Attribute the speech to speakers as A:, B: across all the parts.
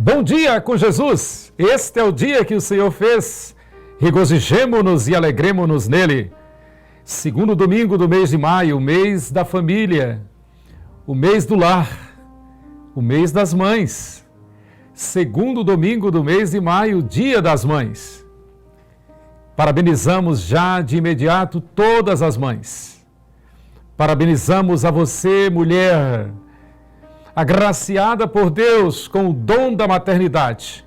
A: Bom dia com Jesus! Este é o dia que o Senhor fez. Regozijemo-nos e alegremo-nos nele. Segundo domingo do mês de maio, o mês da família, o mês do lar, o mês das mães. Segundo domingo do mês de maio, dia das mães. Parabenizamos já de imediato todas as mães. Parabenizamos a você, mulher, agraciada por Deus com o dom da maternidade.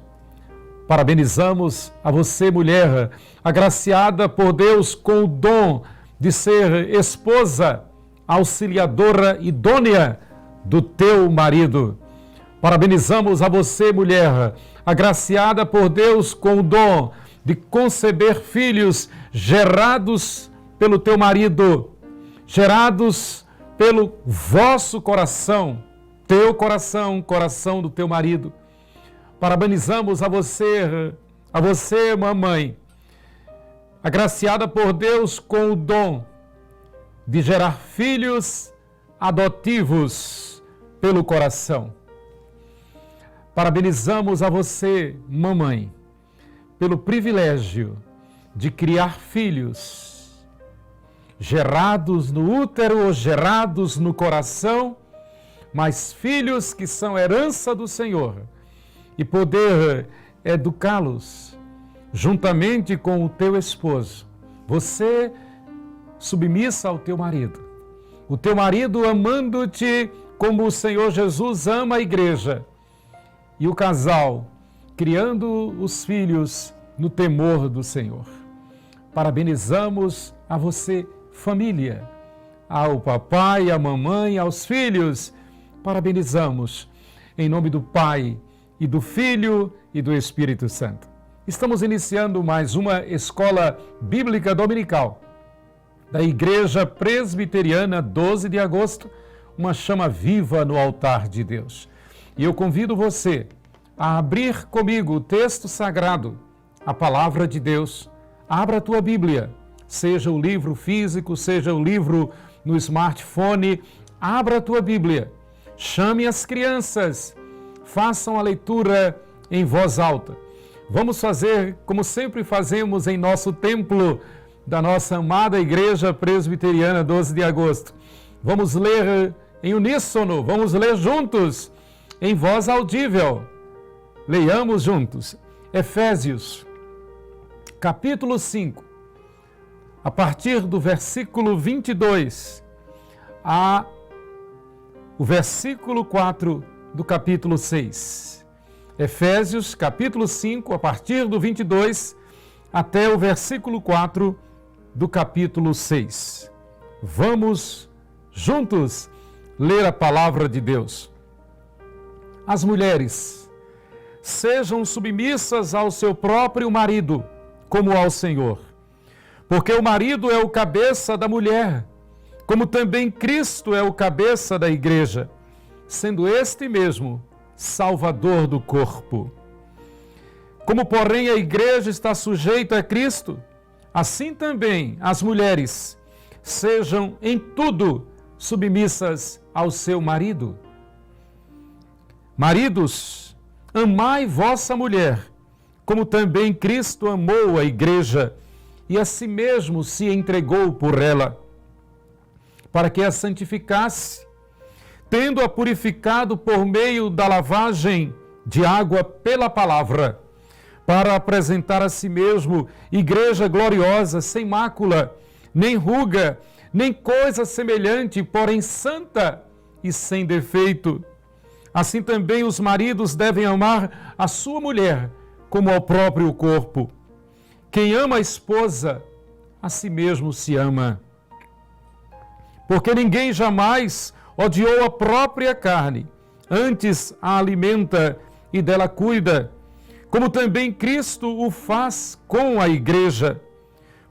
A: Parabenizamos a você, mulher, agraciada por Deus com o dom de ser esposa, auxiliadora idônea do teu marido. Parabenizamos a você, mulher, agraciada por Deus com o dom de conceber filhos gerados pelo teu marido, gerados pelo vosso coração, teu coração, coração do teu marido. Parabenizamos a você, mamãe, agraciada por Deus com o dom de gerar filhos adotivos pelo coração. Parabenizamos a você, mamãe, pelo privilégio de criar filhos gerados no útero ou gerados no coração, mas filhos que são herança do Senhor, e poder educá-los juntamente com o teu esposo. Você submissa ao teu marido. O teu marido amando-te como o Senhor Jesus ama a igreja. E o casal criando os filhos no temor do Senhor. Parabenizamos a você, família, ao papai, à mamãe, aos filhos. Parabenizamos em nome do Pai e do Filho e do Espírito Santo. Estamos iniciando mais uma escola bíblica dominical da Igreja Presbiteriana 12 de agosto, uma chama viva no altar de Deus. E eu convido você a abrir comigo o texto sagrado, a palavra de Deus. Abra a tua Bíblia, seja o livro físico, seja o livro no smartphone, abra a tua Bíblia. Chame as crianças, façam a leitura em voz alta. Vamos fazer como sempre fazemos em nosso templo da nossa amada Igreja Presbiteriana 12 de agosto. Vamos ler em uníssono, vamos ler juntos, em voz audível. Leiamos juntos. Efésios, capítulo 5, a partir do versículo 22 o versículo 4 do capítulo 6. Efésios, capítulo 5, a partir do 22 até o versículo 4 do capítulo 6. Vamos juntos ler a palavra de Deus. As mulheres sejam submissas ao seu próprio marido, como ao Senhor. Porque o marido é o cabeça da mulher, como também Cristo é o cabeça da igreja, sendo este mesmo Salvador do corpo. Como, porém, a igreja está sujeita a Cristo, assim também as mulheres sejam em tudo submissas ao seu marido. Maridos, amai vossa mulher, como também Cristo amou a igreja e a si mesmo se entregou por ela, para que a santificasse, tendo-a purificado por meio da lavagem de água pela palavra, para apresentar a si mesmo igreja gloriosa, sem mácula, nem ruga, nem coisa semelhante, porém santa e sem defeito. Assim também os maridos devem amar a sua mulher como ao próprio corpo. Quem ama a esposa, a si mesmo se ama. Porque ninguém jamais odiou a própria carne, antes a alimenta e dela cuida, como também Cristo o faz com a igreja,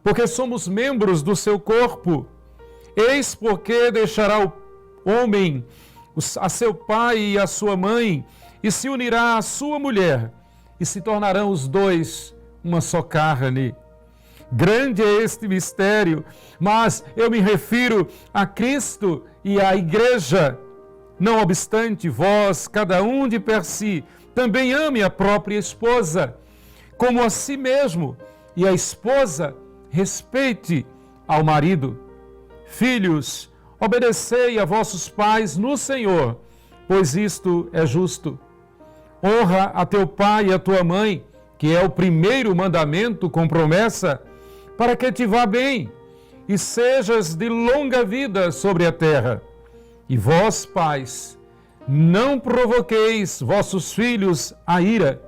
A: porque somos membros do seu corpo. Eis porque deixará o homem a seu pai e a sua mãe, e se unirá à sua mulher, e se tornarão os dois uma só carne. Grande é este mistério, mas eu me refiro a Cristo e à igreja. Não obstante, vós, cada um de per si, também ame a própria esposa, como a si mesmo, e a esposa respeite ao marido. Filhos, obedecei a vossos pais no Senhor, pois isto é justo. Honra a teu pai e a tua mãe, que é o primeiro mandamento com promessa, para que te vá bem e sejas de longa vida sobre a terra. E vós, pais, não provoqueis vossos filhos à ira,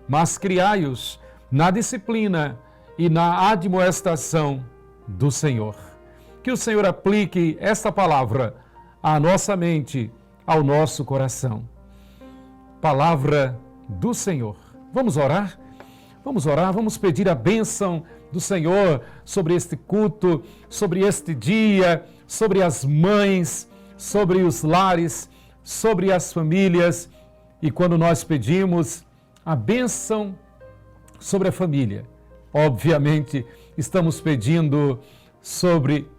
A: mas criai-os na disciplina e na admoestação do Senhor. Que o Senhor aplique esta palavra à nossa mente, ao nosso coração. Palavra do Senhor. Vamos orar? Vamos orar, vamos pedir a bênção do Senhor sobre este culto, sobre este dia, sobre as mães, sobre os lares, sobre as famílias. E quando nós pedimos a bênção sobre a família, obviamente estamos pedindo sobre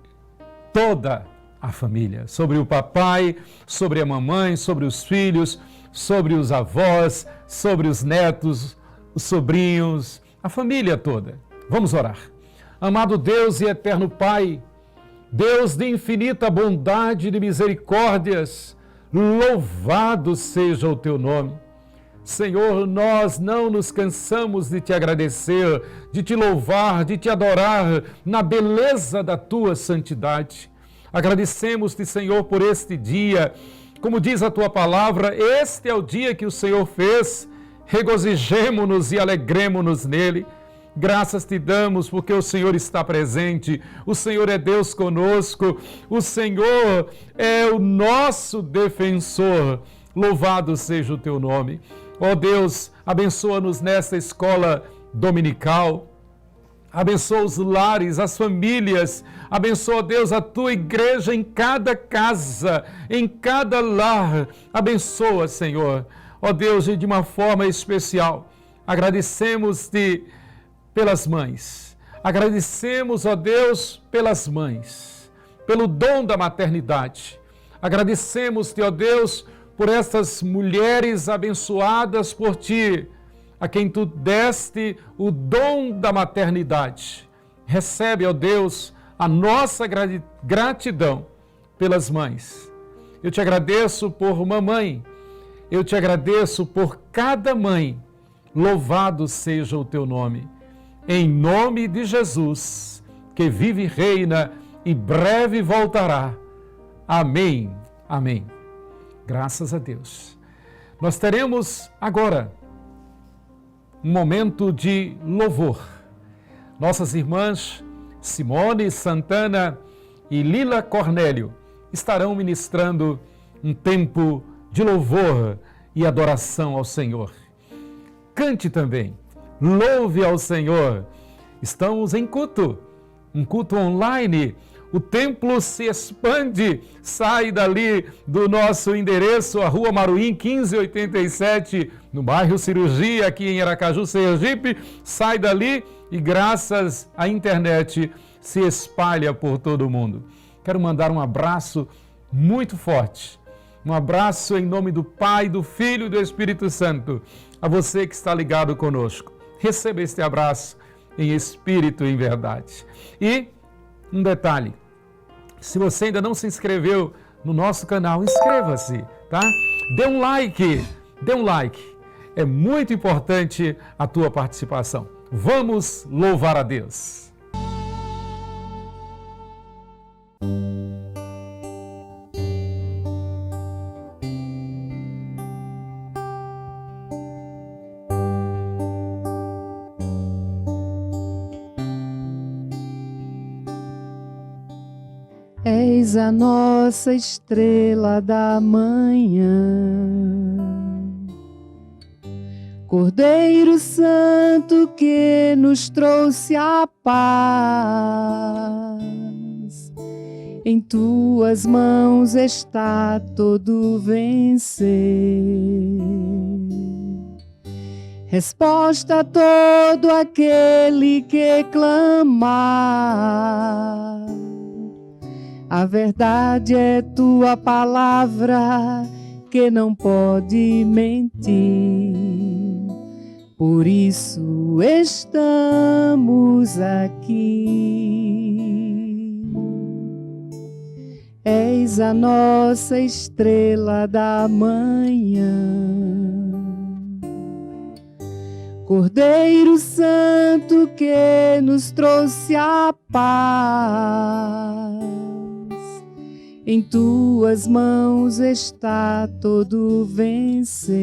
A: toda a família, sobre o papai, sobre a mamãe, sobre os filhos, sobre os avós, sobre os netos, os sobrinhos, a família toda. Vamos orar. Amado Deus e eterno Pai, Deus de infinita bondade e de misericórdias, louvado seja o teu nome. Senhor, nós não nos cansamos de te agradecer, de te louvar, de te adorar na beleza da tua santidade. Agradecemos-te, Senhor, por este dia. Como diz a tua palavra, este é o dia que o Senhor fez. Regozijemo-nos e alegremo-nos nele. Graças te damos porque o Senhor está presente, o Senhor é Deus conosco, o Senhor é o nosso defensor. Louvado seja o teu nome. Ó Deus, abençoa-nos nesta escola dominical, abençoa os lares, as famílias, abençoa, Deus, a tua igreja em cada casa, em cada lar. Abençoa, Senhor. Ó Deus, e de uma forma especial, agradecemos-te pelas mães. Agradecemos, ó Deus, pelas mães, pelo dom da maternidade. Agradecemos-te, ó Deus, por estas mulheres abençoadas por ti, a quem tu deste o dom da maternidade. Recebe, ó Deus, a nossa gratidão pelas mães. Eu te agradeço por mamãe, eu te agradeço por cada mãe. Louvado seja o teu nome. Em nome de Jesus, que vive e reina e breve voltará. Amém. Amém. Graças a Deus. Nós teremos agora um momento de louvor. Nossas irmãs Simone Santana e Lila Cornélio estarão ministrando um tempo de louvor e adoração ao Senhor. Cante também, louve ao Senhor. Estamos em culto, um culto online. O templo se expande, sai dali do nosso endereço, a Rua Maruim, 1587, no bairro Cirurgia, aqui em Aracaju, Sergipe. Sai dali e, graças à internet, se espalha por todo o mundo. Quero mandar um abraço muito forte, um abraço em nome do Pai, do Filho e do Espírito Santo, a você que está ligado conosco. Receba este abraço em espírito e em verdade. E um detalhe, se você ainda não se inscreveu no nosso canal, inscreva-se, tá? Dê um like, dê um like. É muito importante a tua participação. Vamos louvar a Deus.
B: És a nossa estrela da manhã, Cordeiro Santo que nos trouxe a paz. Em tuas mãos está todo vencer. Resposta a todo aquele que clamar. A verdade é tua palavra que não pode mentir. Por isso estamos aqui. És a nossa estrela da manhã, Cordeiro Santo que nos trouxe a paz. Em tuas mãos está todo vencer.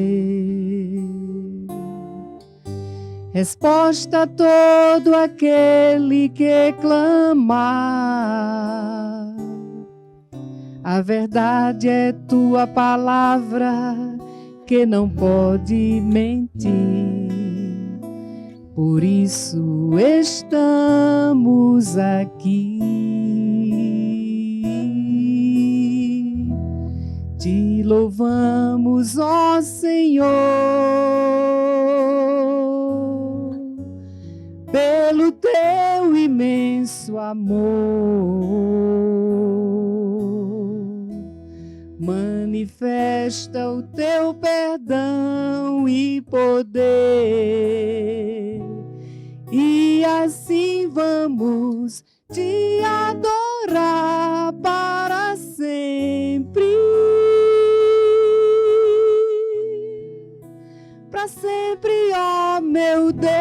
B: Resposta a todo aquele que clamar. A verdade é tua palavra que não pode mentir. Por isso estamos aqui. Te louvamos, ó Senhor, pelo teu imenso amor. Manifesta o teu perdão e poder, e assim vamos te adorar para sempre. Para sempre, ó meu Deus,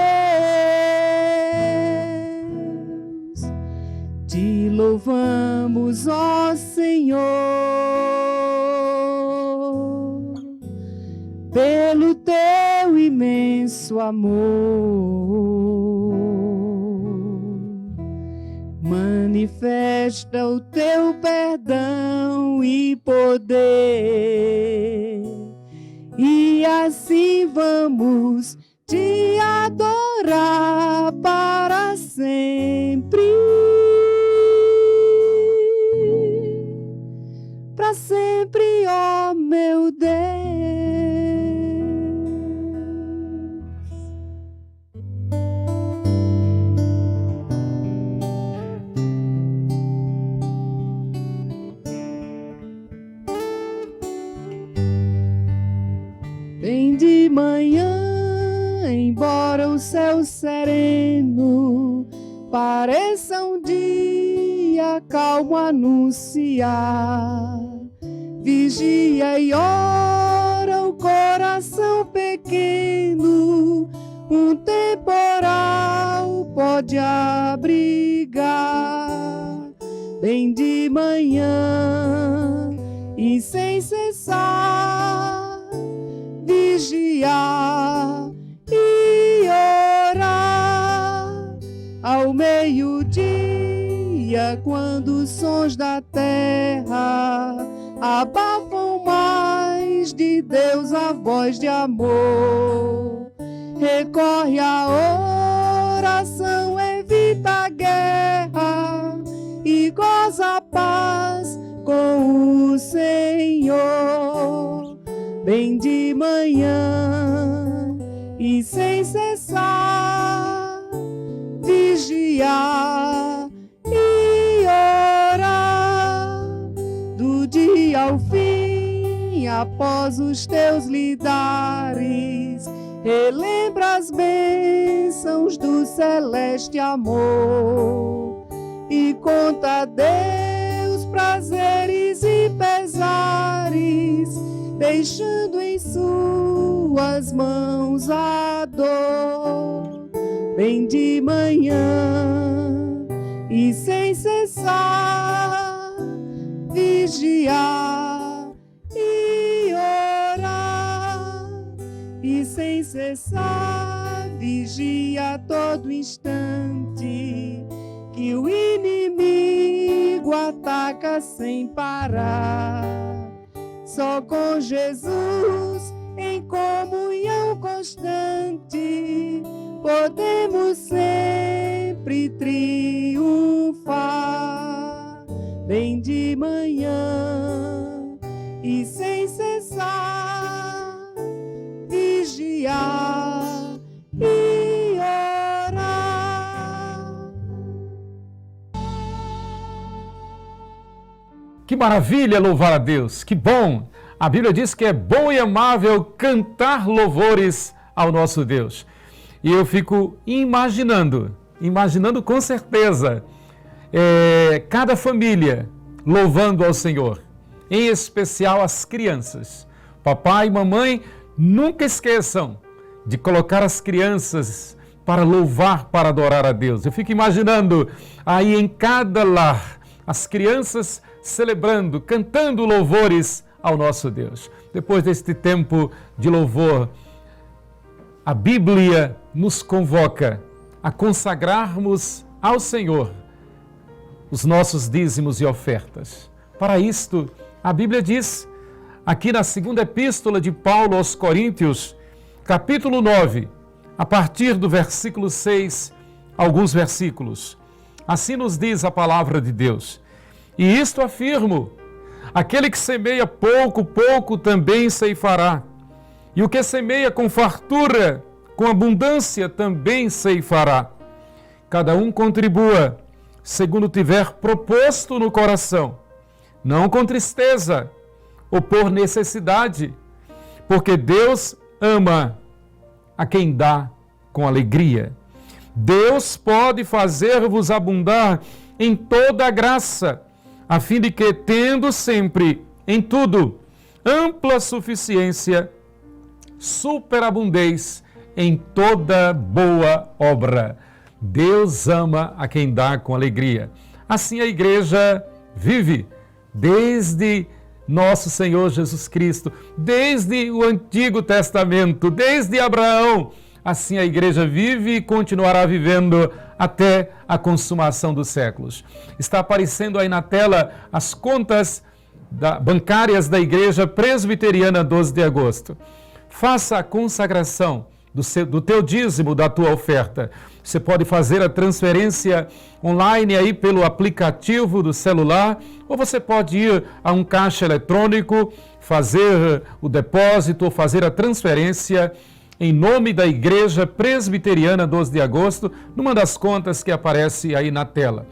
B: te louvamos, ó Senhor, pelo teu imenso amor. Manifesta o teu perdão e poder, e assim vamos te adorar para sempre. Para sempre, ó meu Deus. Bem de manhã, embora o céu sereno pareça um dia calmo anunciar, vigia e ora o coração pequeno, um temporal pode abrigar. Bem de manhã e sem cessar, vigiar e orar. Ao meio-dia, quando os sons da terra abafam mais de Deus a voz de amor, recorre à oração, evita a guerra e goza a paz com o Senhor. Bem de manhã e sem cessar, vigiar e orar. Do dia ao fim, após os teus lidares, relembra as bênçãos do celeste amor e conta a Deus prazeres e pesares, deixando em suas mãos a dor. Bem de manhã e sem cessar, vigiar e orar. E sem cessar, vigia a todo instante, que o inimigo ataca sem parar. Só com Jesus, em comunhão constante, podemos sempre triunfar. Bem de manhã e sem cessar, vigiar e orar.
A: Que maravilha louvar a Deus, que bom! A Bíblia diz que é bom e amável cantar louvores ao nosso Deus. E eu fico imaginando com certeza, cada família louvando ao Senhor, em especial as crianças. Papai e mamãe, nunca esqueçam de colocar as crianças para louvar, para adorar a Deus. Eu fico imaginando aí em cada lar, as crianças celebrando, cantando louvores ao nosso Deus. Depois deste tempo de louvor, a Bíblia nos convoca a consagrarmos ao Senhor os nossos dízimos e ofertas. Para isto, a Bíblia diz, aqui na segunda epístola de Paulo aos Coríntios, capítulo 9, a partir do versículo 6, alguns versículos. Assim nos diz a palavra de Deus. E isto afirmo, aquele que semeia pouco, pouco também ceifará. E o que semeia com fartura, com abundância, também ceifará. Cada um contribua, segundo tiver proposto no coração, não com tristeza ou por necessidade, porque Deus ama a quem dá com alegria. Deus pode fazer-vos abundar em toda a graça, a fim de que, tendo sempre, em tudo, ampla suficiência, superabundez em toda boa obra. Deus ama a quem dá com alegria. Assim a igreja vive desde nosso Senhor Jesus Cristo, desde o Antigo Testamento, desde Abraão. Assim a igreja vive e continuará vivendo até a consumação dos séculos. Está aparecendo aí na tela as contas bancárias da Igreja Presbiteriana 12 de agosto. Faça a consagração do teu dízimo, da tua oferta. Você pode fazer a transferência online aí pelo aplicativo do celular, ou você pode ir a um caixa eletrônico, fazer o depósito ou fazer a transferência em nome da Igreja Presbiteriana 12 de agosto, numa das contas que aparece aí na tela.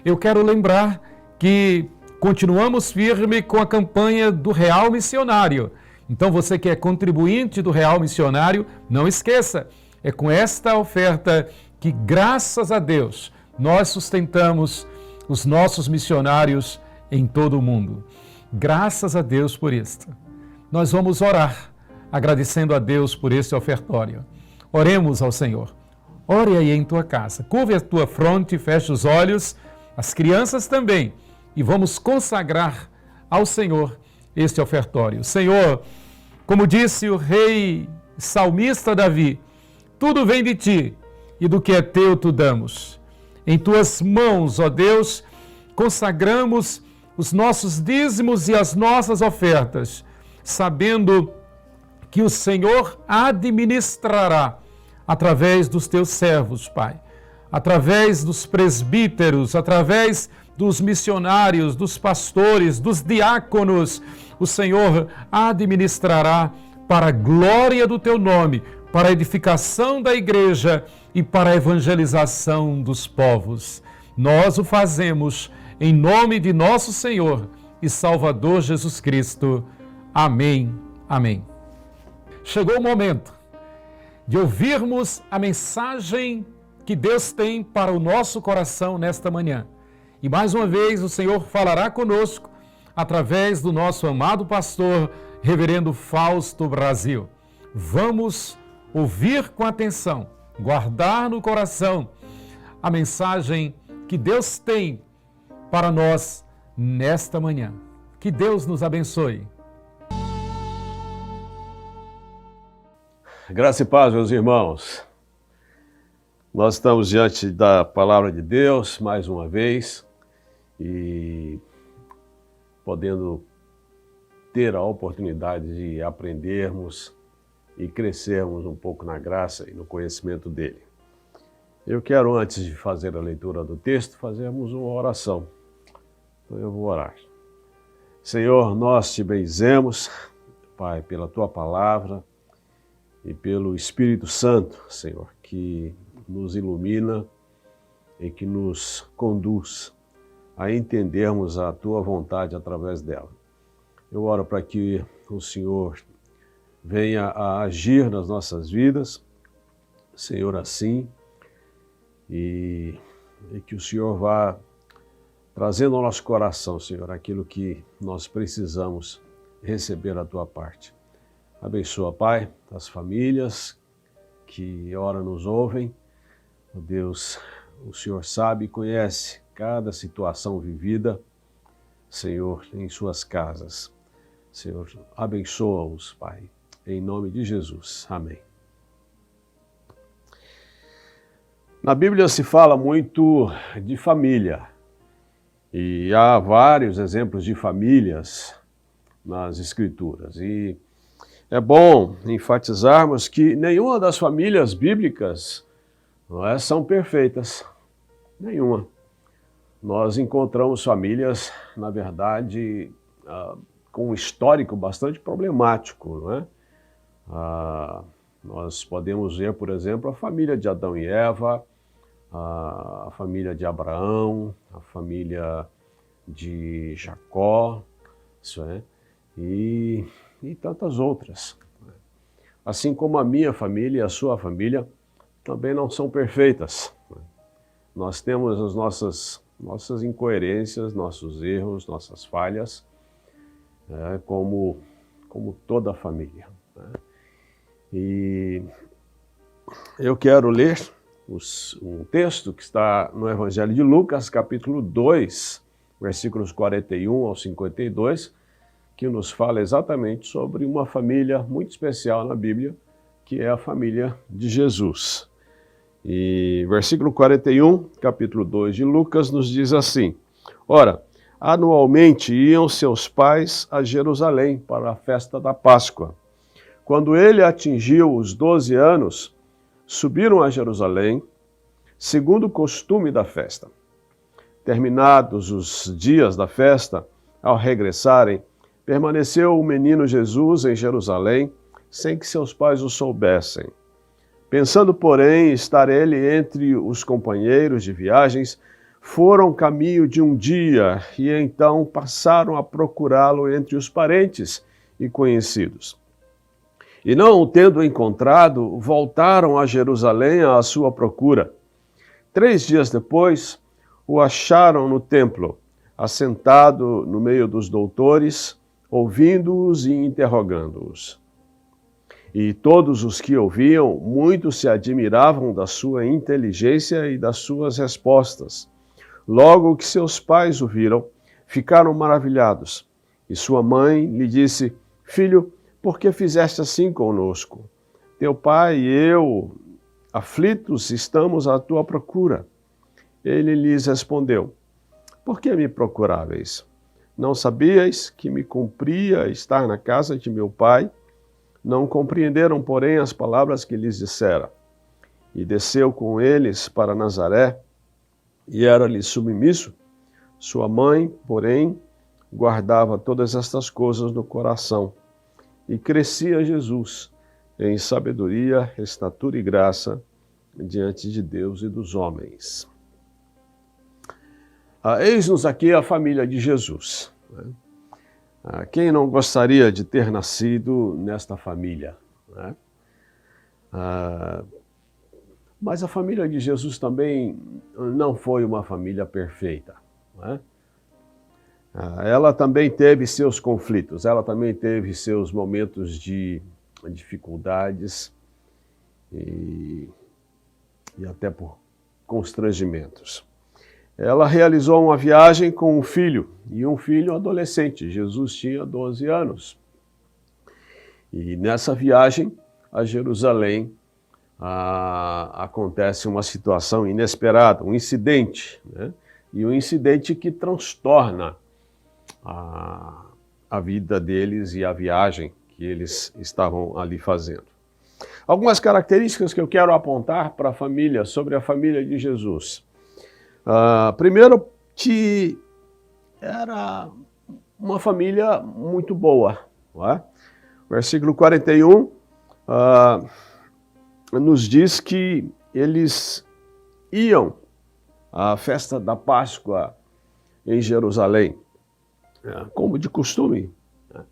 A: Eu quero lembrar que continuamos firme com a campanha do Real Missionário. Então você que é contribuinte do Real Missionário, não esqueça, é com esta oferta que, graças a Deus, nós sustentamos os nossos missionários em todo o mundo. Graças a Deus por isto. Nós vamos orar, agradecendo a Deus por este ofertório. Oremos ao Senhor. Ore aí em tua casa, curve a tua fronte, feche os olhos, as crianças também, e vamos consagrar ao Senhor este ofertório. Senhor, como disse o rei salmista Davi, tudo vem de ti e do que é teu tu damos. Em tuas mãos, ó Deus, consagramos os nossos dízimos e as nossas ofertas, sabendo que o Senhor administrará através dos teus servos, Pai, através dos presbíteros, através dos missionários, dos pastores, dos diáconos, o Senhor administrará para a glória do teu nome, para a edificação da igreja e para a evangelização dos povos. Nós o fazemos em nome de nosso Senhor e Salvador Jesus Cristo. Amém. Amém. Chegou o momento de ouvirmos a mensagem que Deus tem para o nosso coração nesta manhã. E mais uma vez o Senhor falará conosco através do nosso amado pastor, Reverendo Fausto Brasil. Vamos ouvir com atenção, guardar no coração a mensagem que Deus tem para nós nesta manhã. Que Deus nos abençoe.
C: Graça e paz, meus irmãos. Nós estamos diante da palavra de Deus mais uma vez e podendo ter a oportunidade de aprendermos e crescermos um pouco na graça e no conhecimento dele. Eu quero, antes de fazer a leitura do texto, fazermos uma oração. Então eu vou orar. Senhor, nós te benzemos, Pai, pela tua palavra e pelo Espírito Santo, Senhor, que nos ilumina e que nos conduz a entendermos a tua vontade através dela. Eu oro para que o Senhor venha a agir nas nossas vidas, Senhor, assim, e que o Senhor vá trazendo ao nosso coração, Senhor, aquilo que nós precisamos receber da Tua parte. Abençoa, Pai, as famílias que ora nos ouvem. Oh Deus, o Senhor sabe e conhece cada situação vivida, Senhor, em suas casas. Senhor, abençoa-os, Pai, em nome de Jesus. Amém. Na Bíblia se fala muito de família e há vários exemplos de famílias nas Escrituras. E é bom enfatizarmos que nenhuma das famílias bíblicas são perfeitas. Nenhuma. Nós encontramos famílias, na verdade, com um histórico bastante problemático, não é? Nós podemos ver, por exemplo, a família de Adão e Eva, a família de Abraão, a família de Jacó, isso é, e tantas outras. Assim como a minha família e a sua família também não são perfeitas. Nós temos as nossas incoerências, nossos erros, nossas falhas, como toda a família. E eu quero ler um texto que está no Evangelho de Lucas, capítulo 2, versículos 41 ao 52, que nos fala exatamente sobre uma família muito especial na Bíblia, que é a família de Jesus. E versículo 41, capítulo 2 de Lucas, nos diz assim: Ora, anualmente iam seus pais a Jerusalém para a festa da Páscoa. Quando ele atingiu os 12 anos, subiram a Jerusalém, segundo o costume da festa. Terminados os dias da festa, ao regressarem, permaneceu o menino Jesus em Jerusalém, sem que seus pais o soubessem. Pensando, porém, estar ele entre os companheiros de viagens, foram caminho de um dia e então passaram a procurá-lo entre os parentes e conhecidos. E não o tendo encontrado, voltaram a Jerusalém à sua procura. 3 dias depois, o acharam no templo, assentado no meio dos doutores, ouvindo-os e interrogando-os. E todos os que ouviam, muito se admiravam da sua inteligência e das suas respostas. Logo que seus pais o viram, ficaram maravilhados. E sua mãe lhe disse: Filho, por que fizeste assim conosco? Teu pai e eu, aflitos, estamos à tua procura. Ele lhes respondeu: Por que me procuráveis? Não sabíeis que me cumpria estar na casa de meu pai? Não compreenderam, porém, as palavras que lhes dissera. E desceu com eles para Nazaré, e era-lhe submisso. Sua mãe, porém, guardava todas estas coisas no coração. E crescia Jesus em sabedoria, estatura e graça diante de Deus e dos homens. Eis-nos aqui a família de Jesus. Quem não gostaria de ter nascido nesta família? Né? Mas a família de Jesus também não foi uma família perfeita. Né? Ela também teve seus conflitos, ela também teve seus momentos de dificuldades e até por constrangimentos. Ela realizou uma viagem com um filho, e um filho adolescente. Jesus tinha 12 anos. E nessa viagem a Jerusalém acontece uma situação inesperada, um incidente, né? E um incidente que transtorna a vida deles e a viagem que eles estavam ali fazendo. Algumas características que eu quero apontar para a família, sobre a família de Jesus. Primeiro, que era uma família muito boa. Não é? Versículo 41 nos diz que eles iam à festa da Páscoa em Jerusalém, como de costume. Né?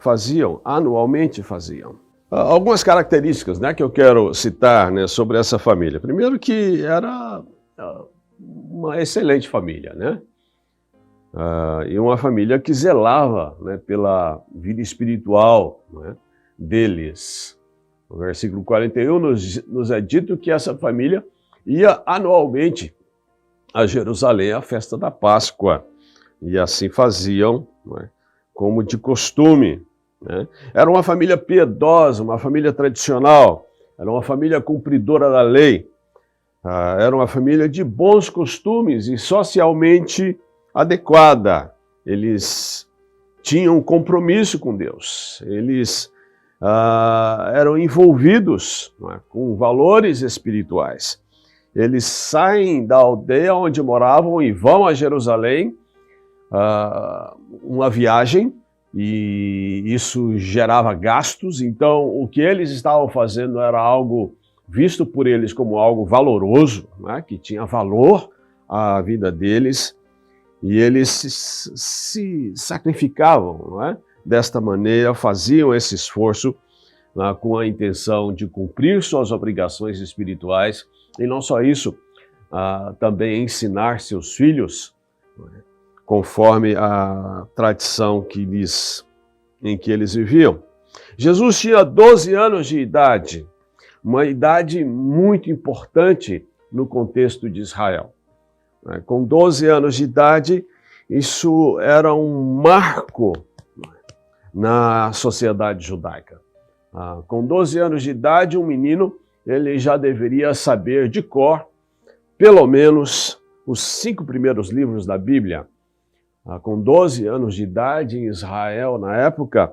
C: faziam, anualmente faziam. Algumas características, né, que eu quero citar, né, sobre essa família. Primeiro que era uma excelente família, né? E uma família que zelava, né, pela vida espiritual, né, deles. No versículo 41 nos é dito que essa família ia anualmente a Jerusalém à festa da Páscoa. E assim faziam, né, como de costume. Né? Era uma família piedosa, uma família tradicional, era uma família cumpridora da lei, era uma família de bons costumes e socialmente adequada. Eles tinham um compromisso com Deus, eles eram envolvidos, né, com valores espirituais. Eles saem da aldeia onde moravam e vão a Jerusalém, uma viagem, e isso gerava gastos. Então o que eles estavam fazendo era algo visto por eles como algo valoroso, né, que tinha valor à vida deles, e eles se sacrificavam, não é? Desta maneira, faziam esse esforço, né, com a intenção de cumprir suas obrigações espirituais, e não só isso, também ensinar seus filhos, conforme a tradição em que eles viviam. Jesus tinha 12 anos de idade, uma idade muito importante no contexto de Israel. Com 12 anos de idade, isso era um marco na sociedade judaica. Com 12 anos de idade, um menino ele já deveria saber de cor, pelo menos, os 5 primeiros livros da Bíblia. Com 12 anos de idade em Israel, na época,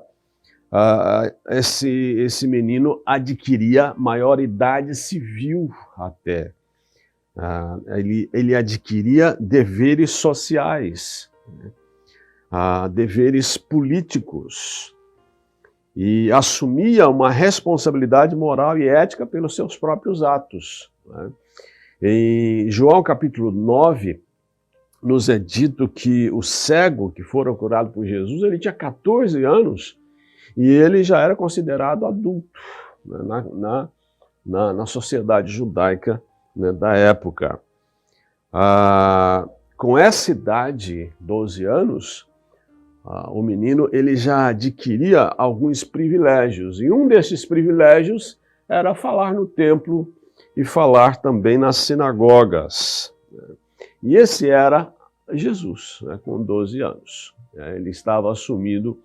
C: esse menino adquiria maioridade civil até. Ele adquiria deveres sociais, deveres políticos, e assumia uma responsabilidade moral e ética pelos seus próprios atos. Em João capítulo 9, nos é dito que o cego que fora curado por Jesus, ele tinha 14 anos e ele já era considerado adulto, né, na sociedade judaica, né, da época. Com essa idade, 12 anos, o menino ele já adquiria alguns privilégios, e um desses privilégios era falar no templo e falar também nas sinagogas. E esse era Jesus, né, com 12 anos. Ele estava assumindo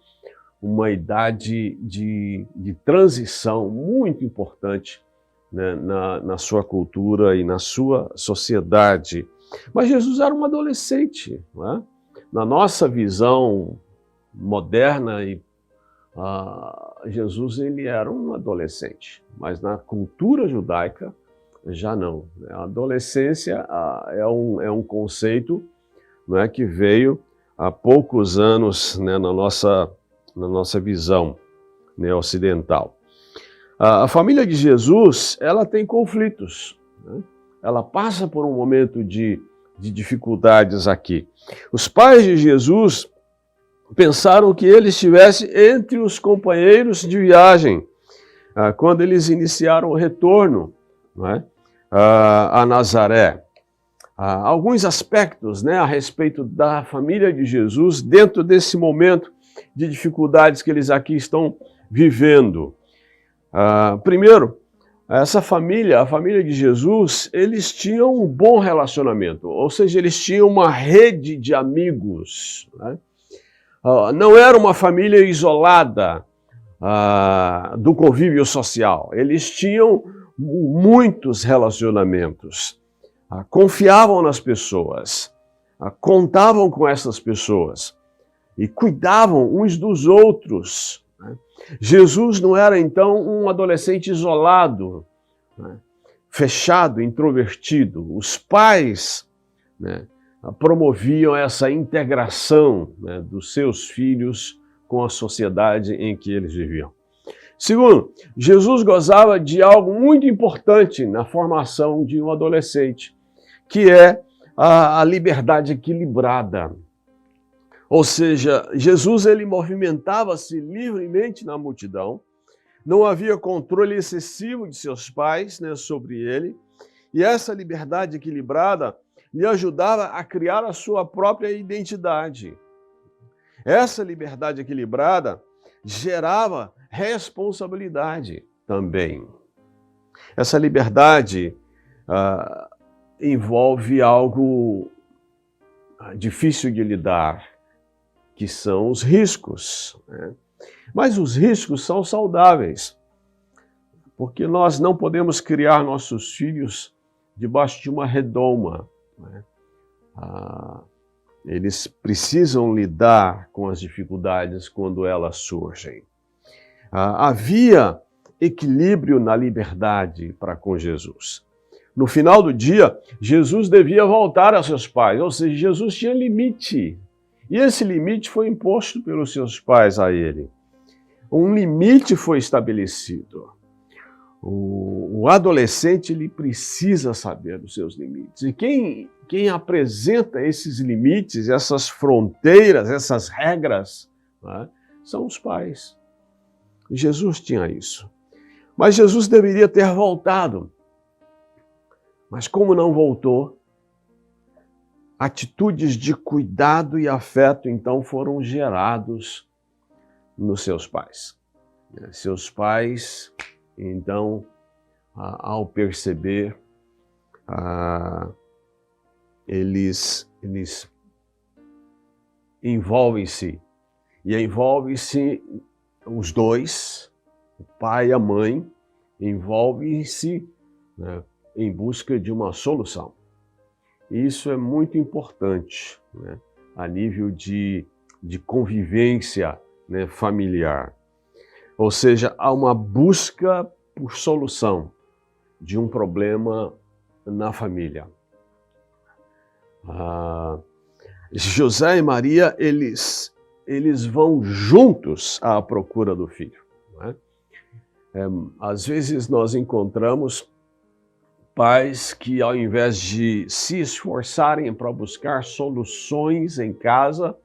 C: uma idade de transição muito importante, né, na sua cultura e na sua sociedade. Mas Jesus era um adolescente, né? Na nossa visão moderna, Jesus ele era um adolescente, mas na cultura judaica já não. A adolescência é um conceito, não é, que veio há poucos anos, né, na nossa visão, né, ocidental. A família de Jesus, ela tem conflitos, né? Ela passa por um momento de dificuldades aqui. Os pais de Jesus pensaram que ele estivesse entre os companheiros de viagem, quando eles iniciaram o retorno, não é, a Nazaré. Alguns aspectos, né, a respeito da família de Jesus dentro desse momento de dificuldades que eles aqui estão vivendo. Primeiro, essa família, a família de Jesus, eles tinham um bom relacionamento, ou seja, eles tinham uma rede de amigos, né? Não era uma família isolada do convívio social, eles tinham muitos relacionamentos, confiavam nas pessoas, contavam com essas pessoas e cuidavam uns dos outros. Jesus não era, então, um adolescente isolado, né, fechado, introvertido. Os pais, né, promoviam essa integração, né, dos seus filhos com a sociedade em que eles viviam. Segundo, Jesus gozava de algo muito importante na formação de um adolescente, que é a liberdade equilibrada. Ou seja, Jesus ele movimentava-se livremente na multidão, não havia controle excessivo de seus pais, né, sobre ele, e essa liberdade equilibrada lhe ajudava a criar a sua própria identidade. Essa liberdade equilibrada gerava responsabilidade também. Essa liberdade envolve algo difícil de lidar, que são os riscos, né? Mas os riscos são saudáveis, porque nós não podemos criar nossos filhos debaixo de uma redoma, né? Eles precisam lidar com as dificuldades quando elas surgem. Havia equilíbrio na liberdade para com Jesus. No final do dia, Jesus devia voltar a seus pais, ou seja, Jesus tinha limite. E esse limite foi imposto pelos seus pais a ele. Um limite foi estabelecido. O adolescente ele precisa saber dos seus limites. E quem apresenta esses limites, essas fronteiras, essas regras, né, são os pais. Jesus tinha isso. Mas Jesus deveria ter voltado. Mas como não voltou, atitudes de cuidado e afeto então foram gerados nos seus pais. Seus pais, então, ao perceber, eles envolvem-se. E envolvem-se os dois, o pai e a mãe, envolvem-se, né, em busca de uma solução. Isso é muito importante, né, a nível de convivência, né, familiar. Ou seja, há uma busca por solução de um problema na família. José e Maria, eles vão juntos à procura do filho, né? Às vezes nós encontramos pais que, ao invés de se esforçarem para buscar soluções em casa,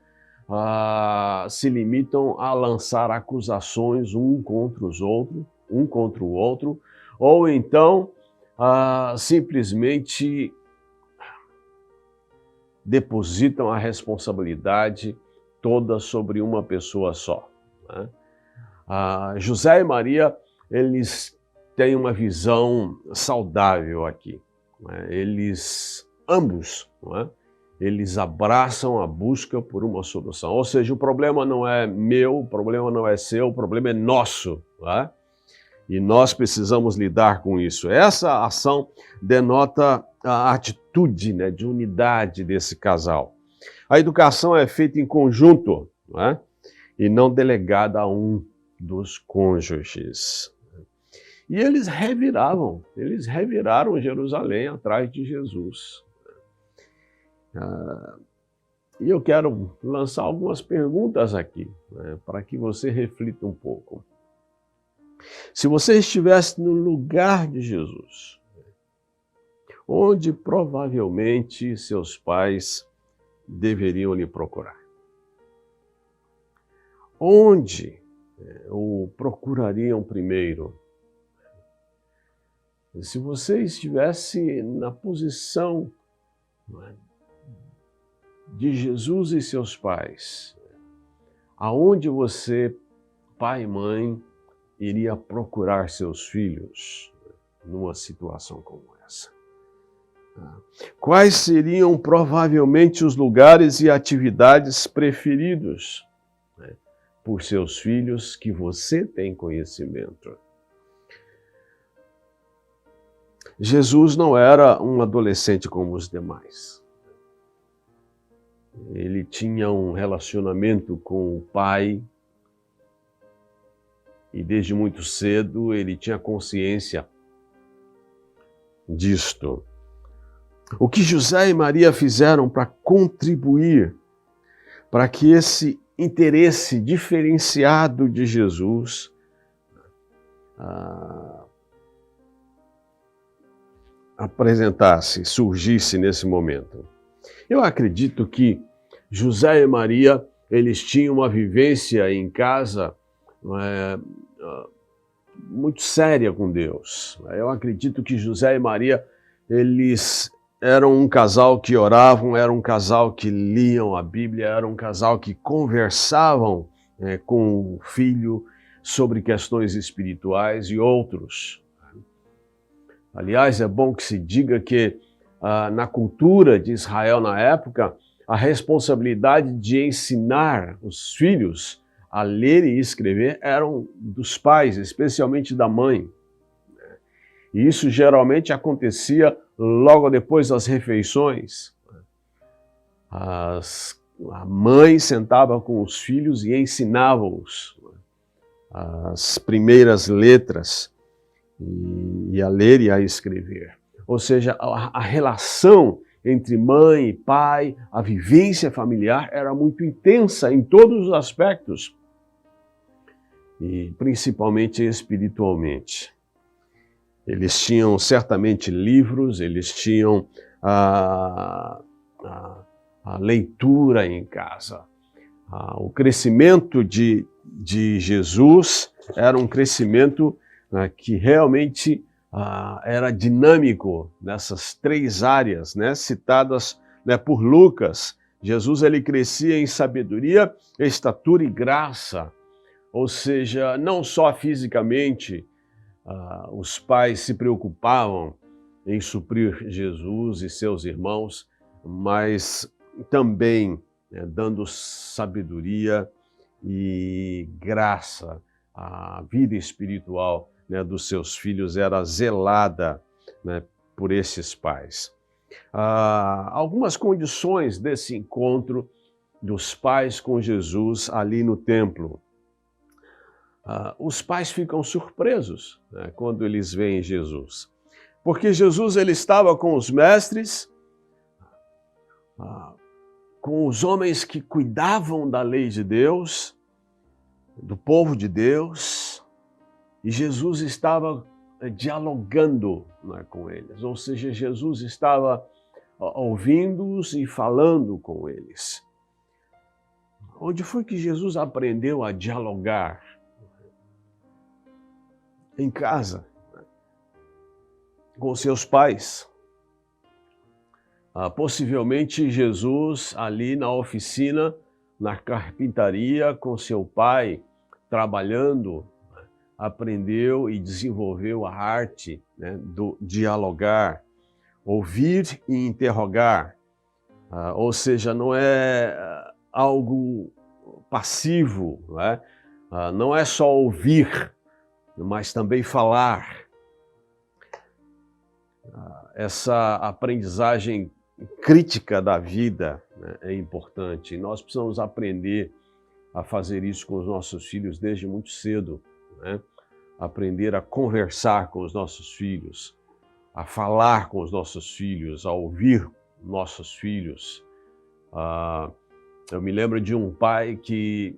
C: se limitam a lançar acusações um contra o outro, ou então simplesmente depositam a responsabilidade toda sobre uma pessoa só, né? José e Maria, eles têm uma visão saudável aqui, né? Eles, ambos, né, eles abraçam a busca por uma solução. Ou seja, o problema não é meu, o problema não é seu, o problema é nosso, né? E nós precisamos lidar com isso. Essa ação denota a atitude, né, de unidade desse casal. A educação é feita em conjunto, né, e não delegada a um dos cônjuges. E eles reviraram Jerusalém atrás de Jesus. E eu quero lançar algumas perguntas aqui, né, para que você reflita um pouco. Se você estivesse no lugar de Jesus, onde provavelmente seus pais deveriam lhe procurar? Onde o procurariam primeiro? Se você estivesse na posição de Jesus e seus pais, aonde você, pai e mãe, iria procurar seus filhos numa situação como essa? Quais seriam provavelmente os lugares e atividades preferidos, né, por seus filhos que você tem conhecimento? Jesus não era um adolescente como os demais. Ele tinha um relacionamento com o Pai e desde muito cedo ele tinha consciência disto. O que José e Maria fizeram para contribuir para que esse interesse diferenciado de Jesus surgisse nesse momento? Eu acredito que José e Maria, eles tinham uma vivência em casa muito séria com Deus. Eu acredito que José e Maria, eles eram um casal que oravam, era um casal que liam a Bíblia, era um casal que conversavam com o filho sobre questões espirituais e outros. Aliás, é bom que se diga que na cultura de Israel na época, a responsabilidade de ensinar os filhos a ler e escrever eram dos pais, especialmente da mãe. E isso geralmente acontecia logo depois das refeições. A mãe sentava com os filhos e ensinava-os as primeiras letras e a ler e a escrever. Ou seja, a relação entre mãe e pai, a vivência familiar era muito intensa em todos os aspectos, e principalmente espiritualmente. Eles tinham certamente livros, eles tinham a leitura em casa. O crescimento de Jesus era um crescimento que realmente era dinâmico nessas três áreas, citadas por Lucas. Jesus ele crescia em sabedoria, estatura e graça, ou seja, não só fisicamente, os pais se preocupavam em suprir Jesus e seus irmãos, mas também dando sabedoria e graça. A vida espiritual dos seus filhos era zelada por esses pais. Algumas condições desse encontro dos pais com Jesus ali no templo. Os pais ficam surpresos quando eles veem Jesus, porque Jesus ele estava com os mestres, com os homens que cuidavam da lei de Deus, do povo de Deus, e Jesus estava dialogando com eles, ou seja, Jesus estava ouvindo-os e falando com eles. Onde foi que Jesus aprendeu a dialogar? Em casa, com seus pais. Possivelmente Jesus ali na oficina, na carpintaria, com seu pai, trabalhando, aprendeu e desenvolveu a arte do dialogar, ouvir e interrogar. Ou seja, não é algo passivo, não é só ouvir, mas também falar. Essa aprendizagem crítica da vida é importante. E nós precisamos aprender a fazer isso com os nossos filhos desde muito cedo. Aprender a conversar com os nossos filhos, a falar com os nossos filhos, a ouvir nossos filhos. Eu me lembro de um pai que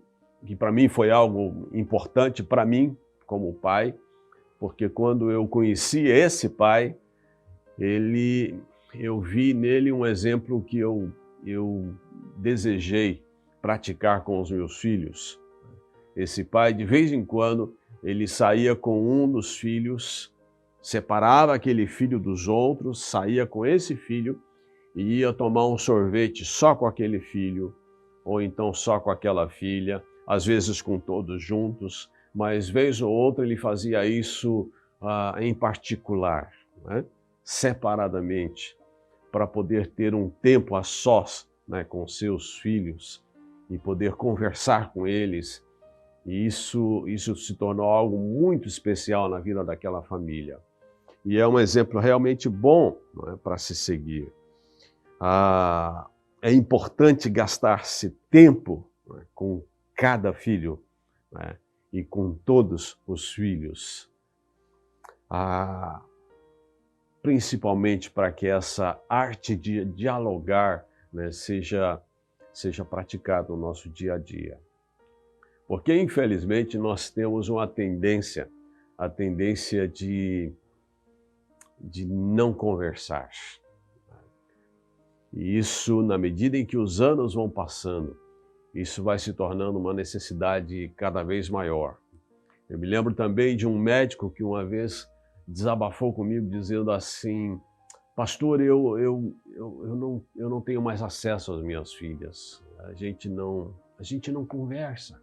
C: para mim foi algo importante para mim, como pai, porque quando eu conheci esse pai, eu vi nele um exemplo que eu desejei praticar com os meus filhos. Esse pai, de vez em quando, ele saía com um dos filhos, separava aquele filho dos outros, saía com esse filho e ia tomar um sorvete só com aquele filho, ou então só com aquela filha, às vezes com todos juntos, mas vez ou outra ele fazia isso em particular, separadamente, para poder ter um tempo a sós com seus filhos e poder conversar com eles. E isso se tornou algo muito especial na vida daquela família. E é um exemplo realmente bom para se seguir. É importante gastar-se tempo com cada filho e com todos os filhos, principalmente para que essa arte de dialogar seja praticada no nosso dia a dia. Porque, infelizmente, nós temos uma tendência, a tendência de não conversar. E isso, na medida em que os anos vão passando, isso vai se tornando uma necessidade cada vez maior. Eu me lembro também de um médico que uma vez desabafou comigo dizendo assim: pastor, eu não tenho mais acesso às minhas filhas, a gente não conversa,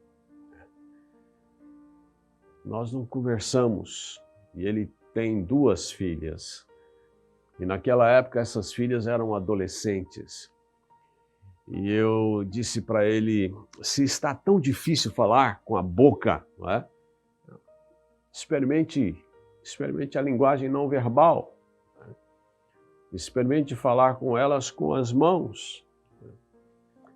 C: nós não conversamos. E ele tem 2 filhas, e naquela época essas filhas eram adolescentes. E eu disse para ele: se está tão difícil falar com a boca, não é? Experimente a linguagem não verbal. Experimente falar com elas com as mãos.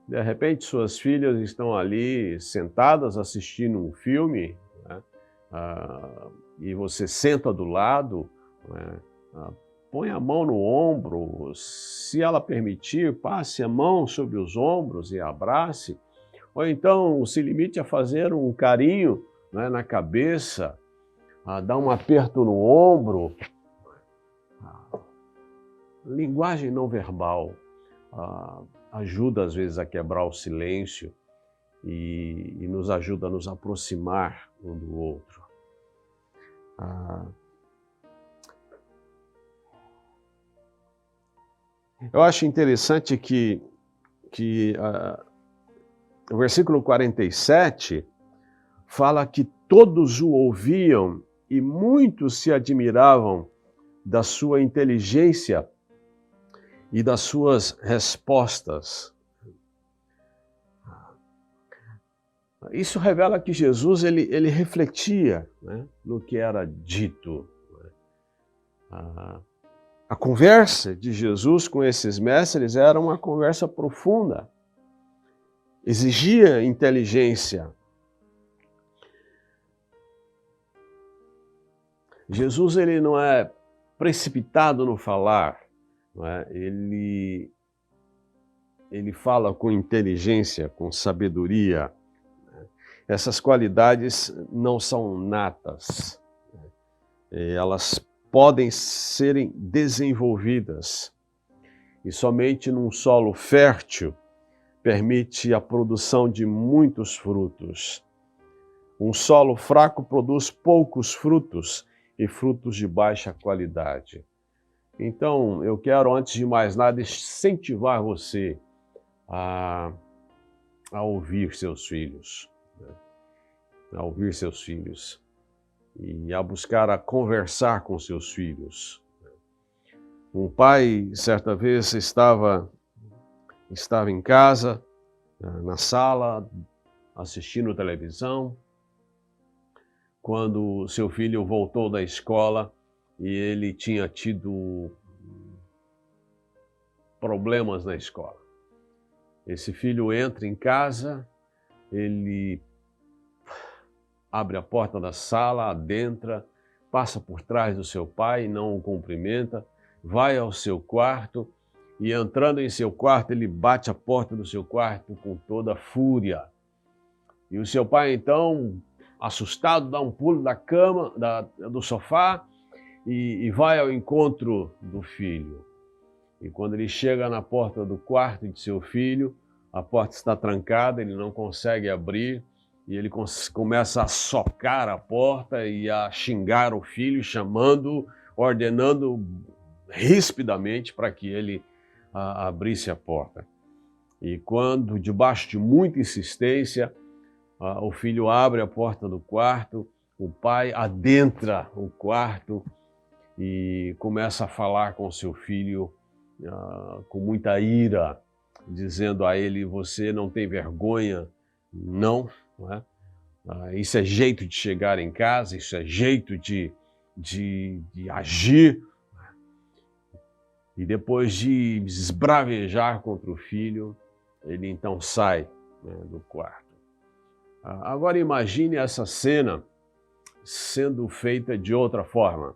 C: De repente, suas filhas estão ali sentadas assistindo um filme, né? E você senta do lado, né? Põe a mão no ombro, se ela permitir, passe a mão sobre os ombros e abrace. Ou então se limite a fazer um carinho, né, na cabeça, a dar um aperto no ombro. Linguagem não verbal ajuda às vezes a quebrar o silêncio e nos ajuda a nos aproximar um do outro. Eu acho interessante que o versículo 47 fala que todos o ouviam e muitos se admiravam da sua inteligência e das suas respostas. Isso revela que Jesus ele refletia, né, no que era dito. A conversa de Jesus com esses mestres era uma conversa profunda, exigia inteligência. Jesus ele não é precipitado no falar, não é? Ele fala com inteligência, com sabedoria. Essas qualidades não são natas, elas podem serem desenvolvidas e somente num solo fértil permite a produção de muitos frutos. Um solo fraco produz poucos frutos e frutos de baixa qualidade. Então, eu quero, antes de mais nada, incentivar você a ouvir seus filhos, né? A ouvir seus filhos e a buscar a conversar com seus filhos. Um pai, certa vez, estava em casa, na sala, assistindo televisão, quando seu filho voltou da escola e ele tinha tido problemas na escola. Esse filho entra em casa, ele abre a porta da sala, adentra, passa por trás do seu pai, não o cumprimenta, vai ao seu quarto e, entrando em seu quarto, ele bate a porta do seu quarto com toda a fúria. E o seu pai, então, assustado, dá um pulo da cama, do sofá e vai ao encontro do filho. E quando ele chega na porta do quarto de seu filho, a porta está trancada, ele não consegue abrir, e ele começa a socar a porta e a xingar o filho, chamando, ordenando rispidamente para que ele abrisse a porta. E quando, debaixo de muita insistência, o filho abre a porta do quarto, o pai adentra o quarto e começa a falar com seu filho com muita ira, dizendo a ele: você não tem vergonha, não é? Isso é jeito de chegar em casa, isso é jeito de agir. E depois de esbravejar contra o filho, ele então sai, né, do quarto. Agora imagine essa cena sendo feita de outra forma.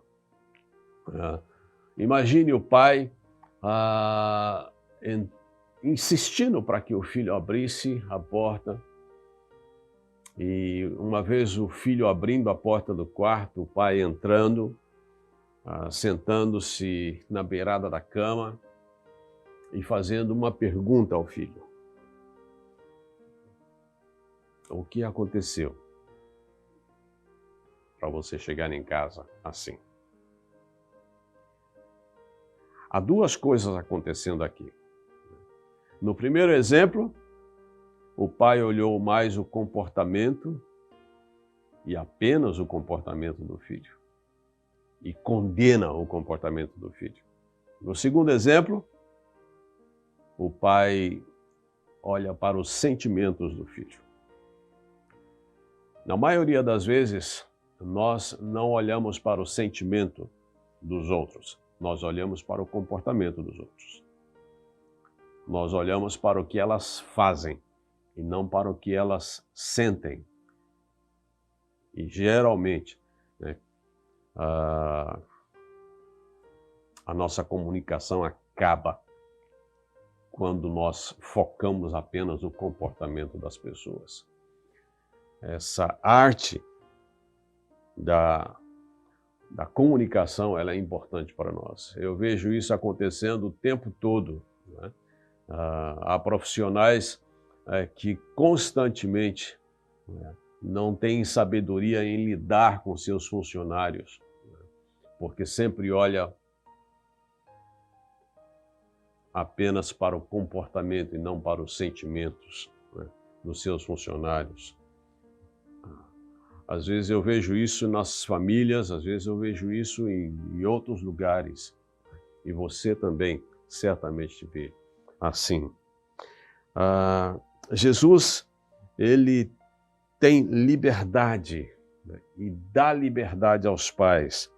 C: Imagine o pai insistindo para que o filho abrisse a porta. E uma vez o filho abrindo a porta do quarto, o pai entrando, sentando-se na beirada da cama e fazendo uma pergunta ao filho. O que aconteceu para você chegar em casa assim? Há duas coisas acontecendo aqui. No primeiro exemplo, o pai olhou mais o comportamento e apenas o comportamento do filho e condena o comportamento do filho. No segundo exemplo, o pai olha para os sentimentos do filho. Na maioria das vezes, nós não olhamos para o sentimento dos outros, nós olhamos para o comportamento dos outros. Nós olhamos para o que elas fazem e não para o que elas sentem. E geralmente, né, a nossa comunicação acaba quando nós focamos apenas no comportamento das pessoas. Essa arte da comunicação, ela é importante para nós. Eu vejo isso acontecendo o tempo todo, né? Há profissionais que constantemente, né, não têm sabedoria em lidar com seus funcionários, né, porque sempre olha apenas para o comportamento e não para os sentimentos, né, dos seus funcionários. Às vezes eu vejo isso nas famílias, às vezes eu vejo isso em outros lugares. E você também certamente vê assim. Jesus, ele tem liberdade, né, e dá liberdade aos pais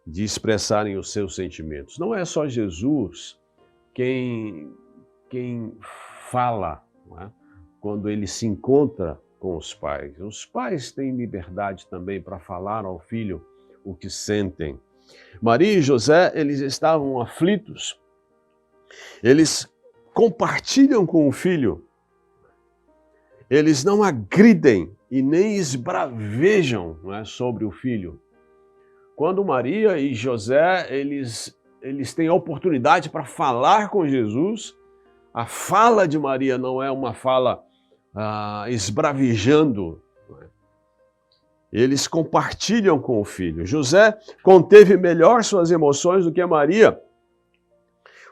C: de expressarem os seus sentimentos. Não é só Jesus quem fala, né, quando ele se encontra com os pais. Os pais têm liberdade também para falar ao filho o que sentem. Maria e José, eles estavam aflitos. Eles compartilham com o filho. Eles não agridem e nem esbravejam, não é, sobre o filho. Quando Maria e José, eles têm a oportunidade para falar com Jesus, a fala de Maria não é uma fala esbravejando. Eles compartilham com o filho. José conteve melhor suas emoções do que Maria.